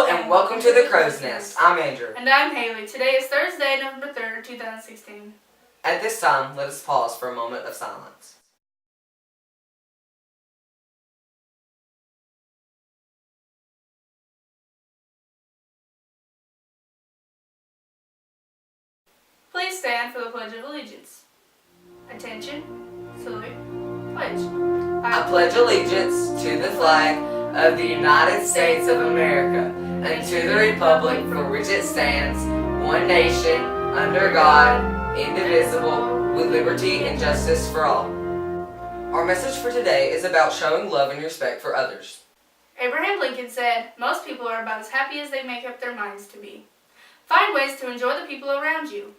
and welcome to the Crow's Nest. I'm Andrew. And I'm Haley. Today is Thursday, November 3rd, 2016. At this time, let us pause for a moment of silence. Please stand for the Pledge of Allegiance. Attention, salute, pledge. I pledge allegiance to the flag of the United States of America and to the republic for which it stands, one nation, under God, indivisible, with liberty and justice for all. Our message for today is about showing love and respect for others. Abraham Lincoln said, "Most people are about as happy as they make up their minds to be." Find ways to enjoy the people around you.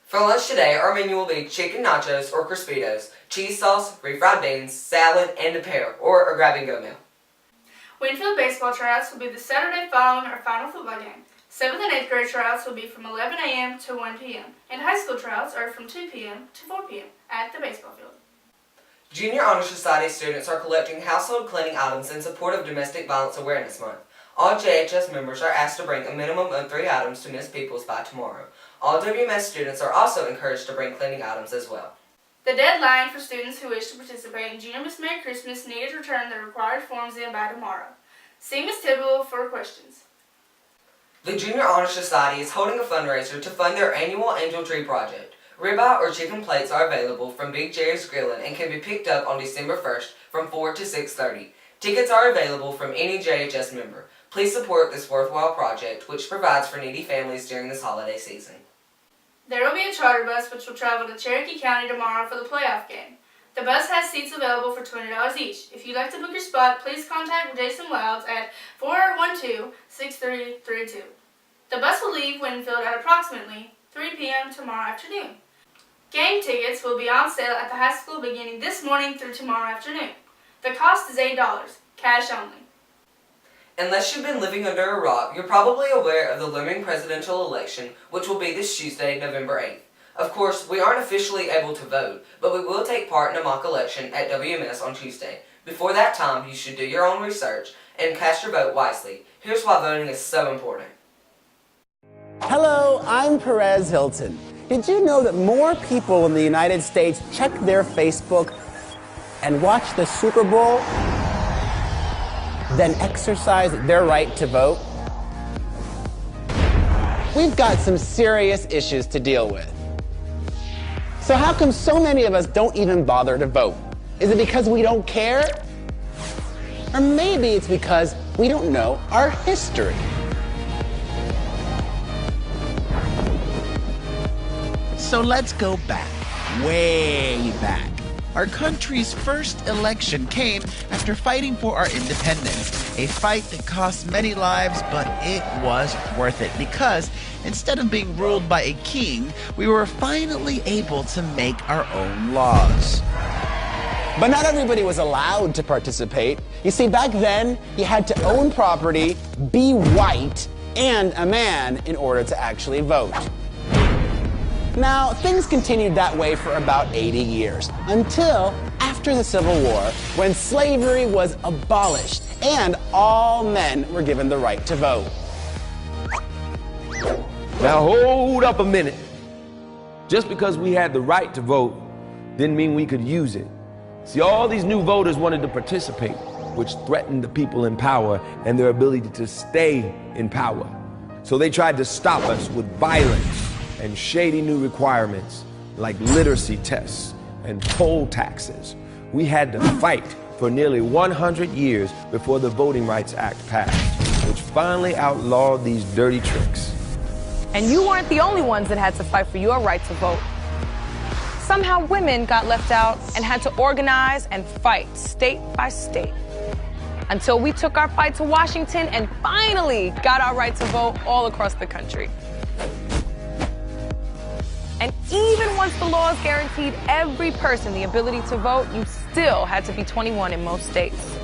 For lunch today, our menu will be chicken nachos or Crispitos, cheese sauce, refried beans, salad, and a pear, or a grab-and-go meal. Winfield baseball tryouts will be the Saturday following our final football game. 7th and 8th grade tryouts will be from 11 a.m. to 1 p.m. and high school tryouts are from 2 p.m. to 4 p.m. at the baseball field. Junior Honor Society students are collecting household cleaning items in support of Domestic Violence Awareness Month. All JHS members are asked to bring a minimum of 3 items to Miss Peoples by tomorrow. All WMS students are also encouraged to bring cleaning items as well. The deadline for students who wish to participate in Junior Miss Merry Christmas need to return their required forms in by tomorrow. See Miss Tidwell for questions. The Junior Honor Society is holding a fundraiser to fund their annual Angel Tree Project. Ribeye or chicken plates are available from Big Jerry's Grillin' and can be picked up on December 1st from 4 to 6:30. Tickets are available from any JHS member. Please support this worthwhile project, which provides for needy families during this holiday season. There will be a charter bus which will travel to Cherokee County tomorrow for the playoff game. The bus has seats available for $20 each. If you'd like to book your spot, please contact Jason Wilds at 412-6332. The bus will leave Winfield at approximately 3 p.m. tomorrow afternoon. Game tickets will be on sale at the high school beginning this morning through tomorrow afternoon. The cost is $8, cash only. Unless you've been living under a rock, you're probably aware of the looming presidential election, which will be this Tuesday, November 8th. Of course, we aren't officially able to vote, but we will take part in a mock election at WMS on Tuesday. Before that time, you should do your own research and cast your vote wisely. Here's why voting is so important. Hello, I'm Perez Hilton. Did you know that more people in the United States check their Facebook and watch the Super Bowl than exercise their right to vote? We've got some serious issues to deal with. So how come so many of us don't even bother to vote? Is it because we don't care? Or maybe it's because we don't know our history. So let's go back, way back. Our country's first election came after fighting for our independence, a fight that cost many lives, but it was worth it because instead of being ruled by a king, we were finally able to make our own laws. But not everybody was allowed to participate. You see, back then, you had to own property, be white, and a man in order to actually vote. Now, things continued that way for about 80 years, until after the Civil War, when slavery was abolished and all men were given the right to vote. Now hold up a minute. Just because we had the right to vote didn't mean we could use it. See, all these new voters wanted to participate, which threatened the people in power and their ability to stay in power. So they tried to stop us with violence and shady new requirements like literacy tests and poll taxes. We had to fight for nearly 100 years before the Voting Rights Act passed. which finally outlawed these dirty tricks. And you weren't the only ones that had to fight for your right to vote. Somehow women got left out and had to organize and fight state by state. Until we took our fight to Washington and finally got our right to vote all across the country. And even once the laws guaranteed every person the ability to vote, you still had to be 21 in most states.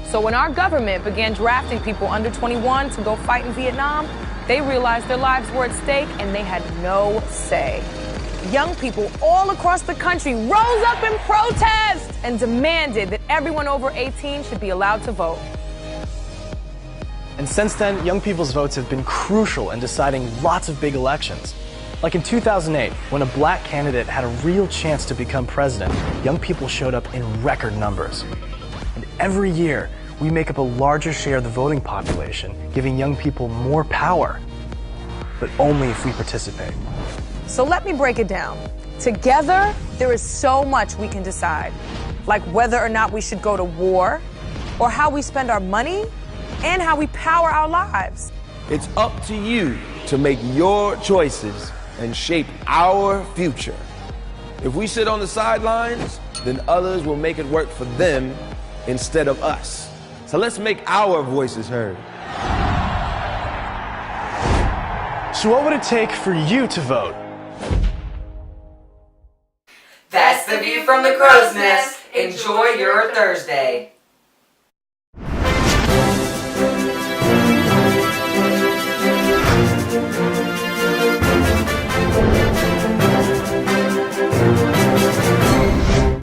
So when our government began drafting people under 21 to go fight in Vietnam, they realized their lives were at stake and they had no say. Young people all across the country rose up in protest and demanded that everyone over 18 should be allowed to vote. And since then, young people's votes have been crucial in deciding lots of big elections. Like in 2008, when a black candidate had a real chance to become president, young people showed up in record numbers. And every year, we make up a larger share of the voting population, giving young people more power, but only if we participate. So let me break it down. Together, there is so much we can decide, like whether or not we should go to war, or how we spend our money, and how we power our lives. It's up to you to make your choices and shape our future. If we sit on the sidelines, then others will make it work for them instead of us. So let's make our voices heard. So what would it take for you to vote? That's the view from the crow's nest. Enjoy your Thursday.